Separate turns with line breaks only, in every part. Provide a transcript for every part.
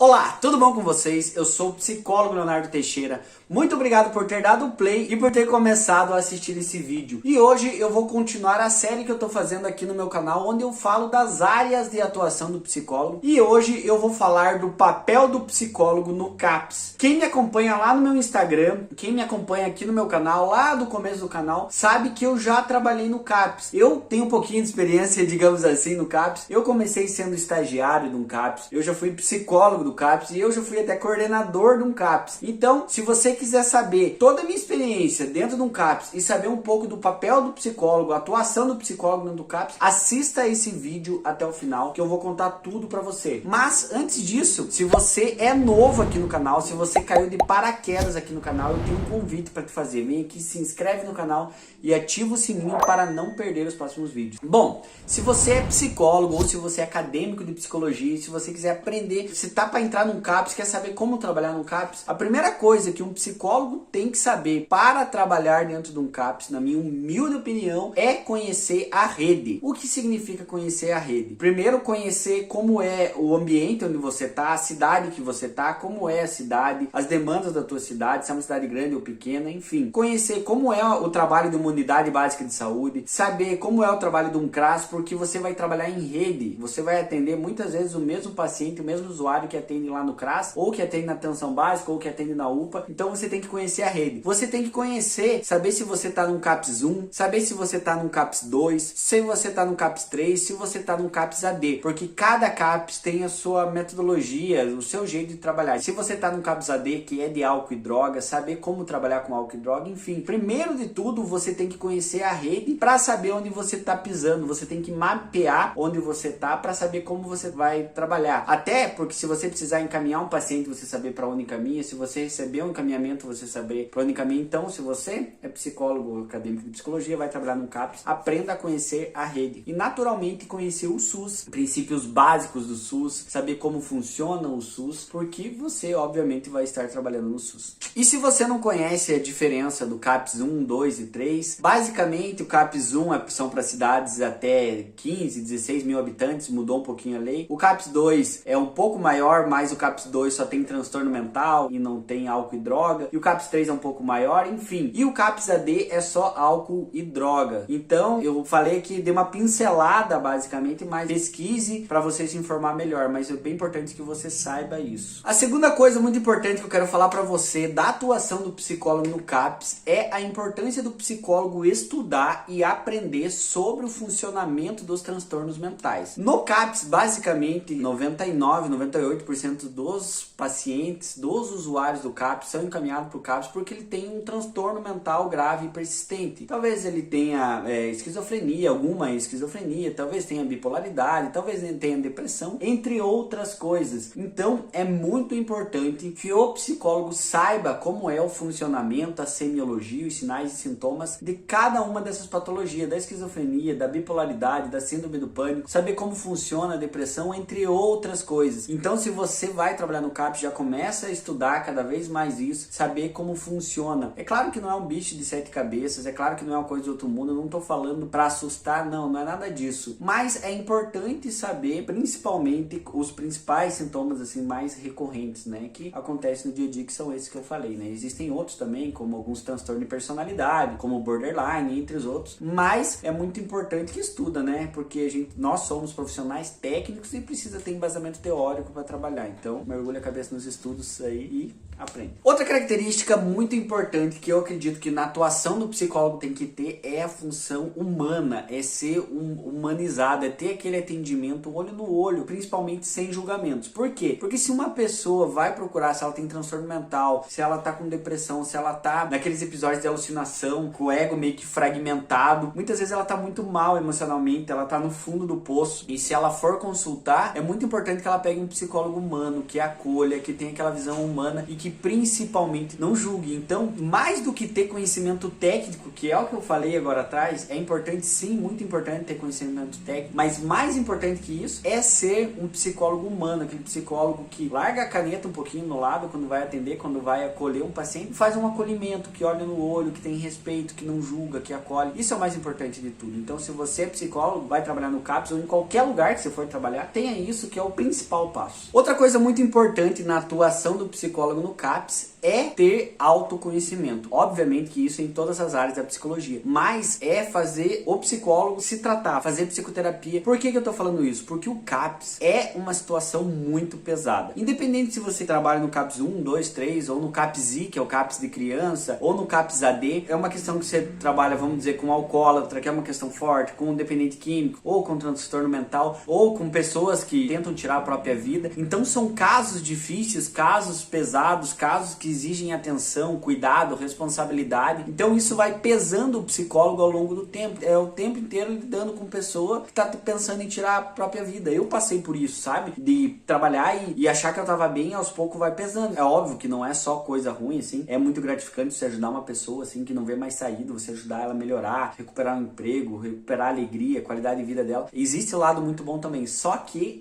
Olá, tudo bom com vocês? Eu sou o psicólogo Leonardo Teixeira. Muito obrigado por ter dado play e por ter começado a assistir esse vídeo. E hoje eu vou continuar a série que eu tô fazendo aqui no meu canal, onde eu falo das áreas de atuação do psicólogo. E hoje eu vou falar do papel do psicólogo no CAPS. Quem me acompanha lá no meu Instagram, quem me acompanha aqui no meu canal, lá do começo do canal, sabe que eu já trabalhei no CAPS. Eu tenho um pouquinho de experiência, digamos assim, no CAPS. Eu comecei sendo estagiário de um CAPS, eu já fui psicólogo do CAPS e eu já fui até coordenador de um CAPS. Então, se você quiser saber toda a minha experiência dentro de um CAPS e saber um pouco do papel do psicólogo, a atuação do psicólogo dentro do CAPS, assista esse vídeo até o final que eu vou contar tudo pra você. Mas, antes disso, se você é novo aqui no canal, se você caiu de paraquedas aqui no canal, eu tenho um convite pra te fazer. Vem aqui, se inscreve no canal e ativa o sininho para não perder os próximos vídeos. Bom, se você é psicólogo ou se você é acadêmico de psicologia, se você quiser aprender, se tá para entrar num CAPS, quer saber como trabalhar num CAPS, a primeira coisa que um psicólogo tem que saber para trabalhar dentro de um CAPS, na minha humilde opinião, é conhecer a rede. O que significa conhecer a rede? Primeiro, conhecer como é o ambiente onde você tá, a cidade que você tá, como é a cidade, as demandas da tua cidade, se é uma cidade grande ou pequena, enfim. Conhecer como é o trabalho de uma unidade básica de saúde, saber como é o trabalho de um CRAS, porque você vai trabalhar em rede, você vai atender muitas vezes o mesmo paciente, o mesmo usuário que atende lá no CRAS, ou que atende na atenção básica, ou que atende na UPA. Então você tem que conhecer a rede. Você tem que conhecer, saber se você está num CAPS 1, saber se você está num CAPS 2, se você está num CAPS 3, se você está num CAPS AD, porque cada CAPS tem a sua metodologia, o seu jeito de trabalhar. Se você está num CAPS AD, que é de álcool e droga, saber como trabalhar com álcool e droga, enfim. Primeiro de tudo, você tem que conhecer a rede para saber onde você está pisando. Você tem que mapear onde você está para saber como você vai trabalhar. Até porque se você precisar encaminhar um paciente, você saber para onde caminha. Se você receber um encaminhamento, você saber para onde caminha. Então, se você é psicólogo acadêmico de psicologia, vai trabalhar no CAPS, aprenda a conhecer a rede. E naturalmente conhecer o SUS, princípios básicos do SUS, saber como funciona o SUS, porque você obviamente vai estar trabalhando no SUS. E se você não conhece a diferença do CAPS 1, 2 e 3, basicamente o CAPS 1 são para cidades até 15, 16 mil habitantes, mudou um pouquinho a lei. O CAPS 2 é um pouco maior, mas o CAPS 2 só tem transtorno mental e não tem álcool e droga. E o CAPS 3 é um pouco maior, enfim. E o CAPS AD é só álcool e droga. Então, eu falei que dei uma pincelada basicamente, mas pesquise para você se informar melhor, mas é bem importante que você saiba isso. A segunda coisa muito importante que eu quero falar para você da atuação do psicólogo no CAPS é a importância do psicólogo estudar e aprender sobre o funcionamento dos transtornos mentais. No CAPS, basicamente, 99, 98% dos pacientes, dos usuários do CAPS são encaminhados para o CAPS porque ele tem um transtorno mental grave e persistente. Talvez ele tenha esquizofrenia, alguma esquizofrenia, talvez tenha bipolaridade, talvez ele tenha depressão, entre outras coisas. Então, é muito importante que o psicólogo saiba como é o funcionamento, a semiologia, os sinais e sintomas de cada uma dessas patologias, da esquizofrenia, da bipolaridade, da síndrome do pânico, saber como funciona a depressão, entre outras coisas. Então, se você vai trabalhar no CAPS, já começa a estudar cada vez mais isso, saber como funciona. É claro que não é um bicho de 7 cabeças, é claro que não é uma coisa de outro mundo, eu não tô falando para assustar, não é nada disso. Mas é importante saber, principalmente, os principais sintomas assim mais recorrentes, né, que acontecem no dia a dia, que são esses que eu falei, né. Existem outros também, como alguns transtornos de personalidade, como borderline, entre os outros, mas é muito importante que estuda, né, porque nós somos profissionais técnicos e precisa ter embasamento teórico para trabalhar. Então, mergulha a cabeça nos estudos aí e aprende. Outra característica muito importante que eu acredito que na atuação do psicólogo tem que ter é a função humana, é ser humanizado, é ter aquele atendimento olho no olho, principalmente sem julgamentos. Por quê? Porque se uma pessoa vai procurar, se ela tem transtorno mental, se ela tá com depressão, se ela tá naqueles episódios de alucinação, com o ego meio que fragmentado, muitas vezes ela tá muito mal emocionalmente, ela tá no fundo do poço, e se ela for consultar, é muito importante que ela pegue um psicólogo humano, que acolha, que tenha aquela visão humana e que principalmente não julgue. Então, mais do que ter conhecimento técnico, que é o que eu falei agora atrás, é importante sim, muito importante ter conhecimento técnico, mas mais importante que isso é ser um psicólogo humano, aquele psicólogo que larga a caneta um pouquinho no lado quando vai atender, quando vai acolher um paciente, faz um acolhimento, que olha no olho, que tem respeito, que não julga, que acolhe. Isso é o mais importante de tudo. Então, se você é psicólogo, vai trabalhar no CAPS ou em qualquer lugar que você for trabalhar, tenha isso, que é o principal passo. Outra Outra coisa muito importante na atuação do psicólogo no CAPS é ter autoconhecimento. Obviamente que isso é em todas as áreas da psicologia, mas é fazer o psicólogo se tratar, fazer psicoterapia. Por que eu tô falando isso? Porque o CAPS é uma situação muito pesada. Independente se você trabalha no CAPS 1, 2, 3, ou no CAPS I, que é o CAPS de criança, ou no CAPS AD, é uma questão que você trabalha, vamos dizer, com alcoólatra, que é uma questão forte, com um dependente químico, ou com transtorno mental, ou com pessoas que tentam tirar a própria vida. Então são casos difíceis, casos pesados, casos que exigem atenção, cuidado, responsabilidade. Então isso vai pesando o psicólogo ao longo do tempo. É o tempo inteiro lidando com pessoa que tá pensando em tirar a própria vida. Eu passei por isso, sabe? De trabalhar e achar que eu tava bem, aos poucos vai pesando. É óbvio que não é só coisa ruim, assim. É muito gratificante você ajudar uma pessoa, assim, que não vê mais saída, você ajudar ela a melhorar, recuperar um emprego, recuperar a alegria, a qualidade de vida dela. Existe o lado muito bom também, só que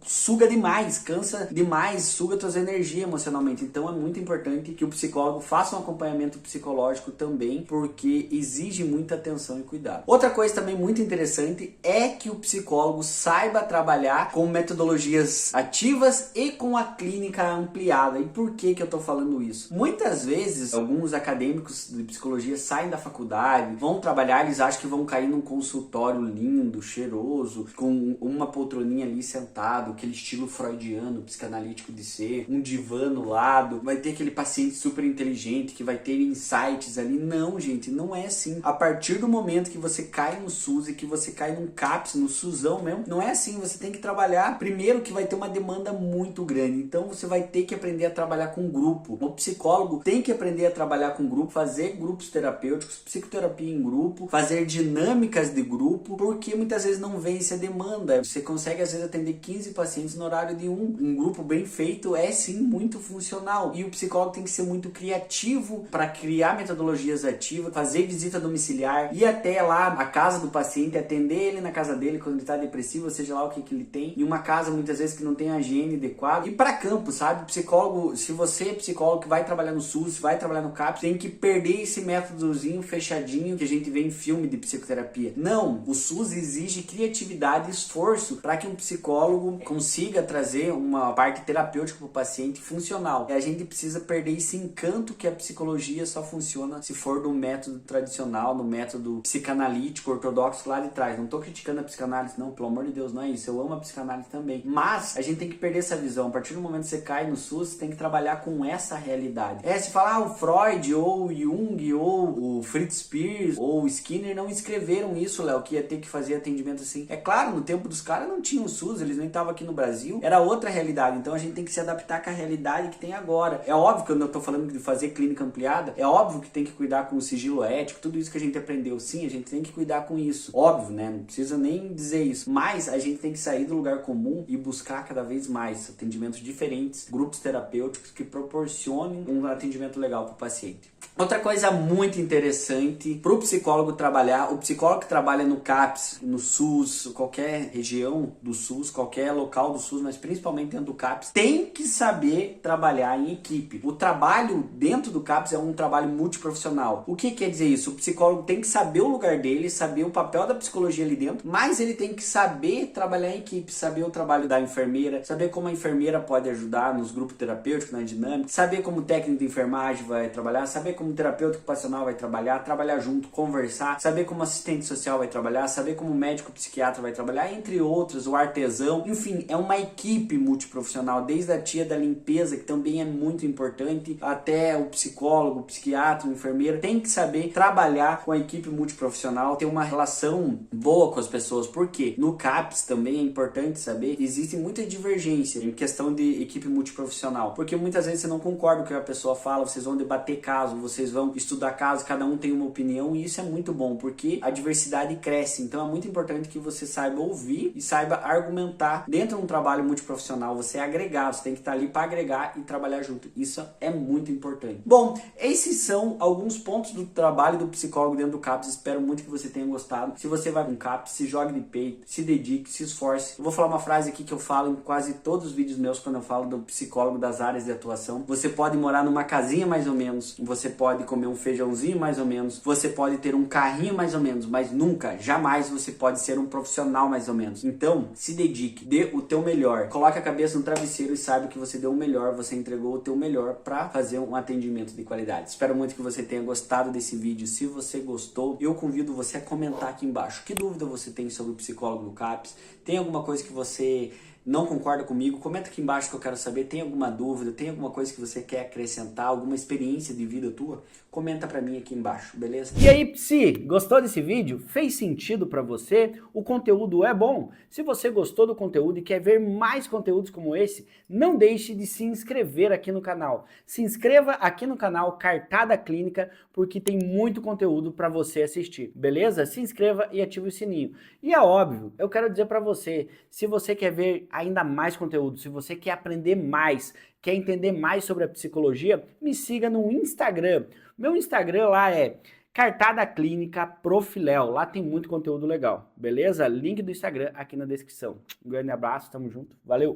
suga demais, cansa demais, suga tuas energias emocionalmente. Então é muito importante que o psicólogo faça um acompanhamento psicológico também, porque exige muita atenção e cuidado. Outra coisa também muito interessante é que o psicólogo saiba trabalhar com metodologias ativas e com a clínica ampliada. E por que eu tô falando isso? Muitas vezes, alguns acadêmicos de psicologia saem da faculdade, vão trabalhar, eles acham que vão cair num consultório lindo, cheiroso, com uma poltroninha ali sentado, aquele estilo freudiano, psicanalítico de ser, um divã no lado, vai ter aquele paciente super inteligente que vai ter insights ali. Não, gente, não é assim. A partir do momento que você cai no SUS e que você cai num CAPS, no SUSão mesmo, não é assim. Você tem que trabalhar, primeiro que vai ter uma demanda muito grande, então você vai ter que aprender a trabalhar com grupo. O psicólogo tem que aprender a trabalhar com grupo, fazer grupos terapêuticos, psicoterapia em grupo, fazer dinâmicas de grupo, porque muitas vezes não vence a demanda. Você consegue às vezes atender 15 pacientes no horário de um grupo bem feito é sim muito funcional. E o psicólogo tem que ser muito criativo para criar metodologias ativas, fazer visita domiciliar, ir até lá a casa do paciente, atender ele na casa dele quando ele está depressivo, seja lá o que ele tem, em uma casa muitas vezes que não tem a higiene adequada, e para campo, sabe? Psicólogo, se você é psicólogo que vai trabalhar no SUS, vai trabalhar no CAPS, tem que perder esse métodozinho fechadinho que a gente vê em filme de psicoterapia. Não, o SUS exige criatividade e esforço para que um psicólogo consiga trazer uma parte terapêutica para o paciente funcional. E a gente precisa perder esse encanto que a psicologia só funciona se for do método tradicional, no método psicanalítico, ortodoxo lá de trás. Não tô criticando a psicanálise, não, pelo amor de Deus, não é isso. Eu amo a psicanálise também. Mas a gente tem que perder essa visão. A partir do momento que você cai no SUS, você tem que trabalhar com essa realidade. Se falar o Freud, ou o Jung, ou o Fritz Perls, ou o Skinner não escreveram isso, Léo, que ia ter que fazer atendimento assim. É claro, no tempo dos caras não tinha o SUS, eles nem estavam aqui no Brasil, era outra realidade. Então a gente tem que se adaptar com a realidade que tem agora. É óbvio que quando eu tô falando de fazer clínica ampliada, é óbvio que tem que cuidar com o sigilo ético, tudo isso que a gente aprendeu. Sim, a gente tem que cuidar com isso. Óbvio, né? Não precisa nem dizer isso. Mas a gente tem que sair do lugar comum e buscar cada vez mais atendimentos diferentes, grupos terapêuticos que proporcionem um atendimento legal para o paciente. Outra coisa muito interessante para o psicólogo trabalhar, o psicólogo que trabalha no CAPS, no SUS, qualquer região do SUS, qualquer local do SUS, mas principalmente dentro do CAPS, tem que saber trabalhar em equipe. O trabalho dentro do CAPS é um trabalho multiprofissional. O que quer dizer isso? O psicólogo tem que saber o lugar dele, saber o papel da psicologia ali dentro, mas ele tem que saber trabalhar em equipe, saber o trabalho da enfermeira, saber como a enfermeira pode ajudar nos grupos terapêuticos, na dinâmica, saber como o técnico de enfermagem vai trabalhar, saber como o terapeuta ocupacional vai trabalhar junto, conversar, saber como o assistente social vai trabalhar, saber como o médico psiquiatra vai trabalhar, entre outros, o artesão, enfim, é uma equipe multiprofissional, desde a tia da limpeza, que também é muito importante, até o psicólogo, o psiquiatra, o enfermeiro, tem que saber trabalhar com a equipe multiprofissional, ter uma relação boa com as pessoas, porque no CAPS também é importante saber, existe muita divergência em questão de equipe multiprofissional, porque muitas vezes você não concorda com o que a pessoa fala, vocês vão debater caso, vocês vão estudar caso, cada um tem uma opinião, e isso é muito bom, porque a diversidade cresce, então é muito importante que você saiba ouvir e saiba argumentar dentro de um trabalho multiprofissional, você agregar, você tem que estar ali para agregar e trabalhar junto, isso é muito importante. Bom, esses são alguns pontos do trabalho do psicólogo dentro do CAPS, espero muito que você tenha gostado. Se você vai com CAPS, se jogue de peito, se dedique, se esforce. Eu vou falar uma frase aqui que eu falo em quase todos os vídeos meus quando eu falo do psicólogo das áreas de atuação. Você pode morar numa casinha mais ou menos, você pode pode comer um feijãozinho mais ou menos, você pode ter um carrinho mais ou menos, mas nunca, jamais você pode ser um profissional mais ou menos. Então, se dedique, dê o teu melhor, coloque a cabeça no travesseiro e saiba que você deu o melhor, você entregou o teu melhor para fazer um atendimento de qualidade. Espero muito que você tenha gostado desse vídeo. Se você gostou, eu convido você a comentar aqui embaixo. Que dúvida você tem sobre o psicólogo do CAPS? Tem alguma coisa que você não concorda comigo? Comenta aqui embaixo que eu quero saber. Tem alguma dúvida? Tem alguma coisa que você quer acrescentar? Alguma experiência de vida tua? Comenta pra mim aqui embaixo, beleza? E aí, Psi, gostou desse vídeo? Fez sentido pra você? O conteúdo é bom? Se você gostou do conteúdo e quer ver mais conteúdos como esse, não deixe de se inscrever aqui no canal. Se inscreva aqui no canal Cartada Clínica, porque tem muito conteúdo pra você assistir, beleza? Se inscreva e ative o sininho. E é óbvio, eu quero dizer pra você, se você quer ver ainda mais conteúdo, se você quer aprender mais, quer entender mais sobre a psicologia, me siga no Instagram. Meu Instagram lá é Cartada Clínica Profiléu. Lá tem muito conteúdo legal, beleza? Link do Instagram aqui na descrição. Um grande abraço, tamo junto, valeu!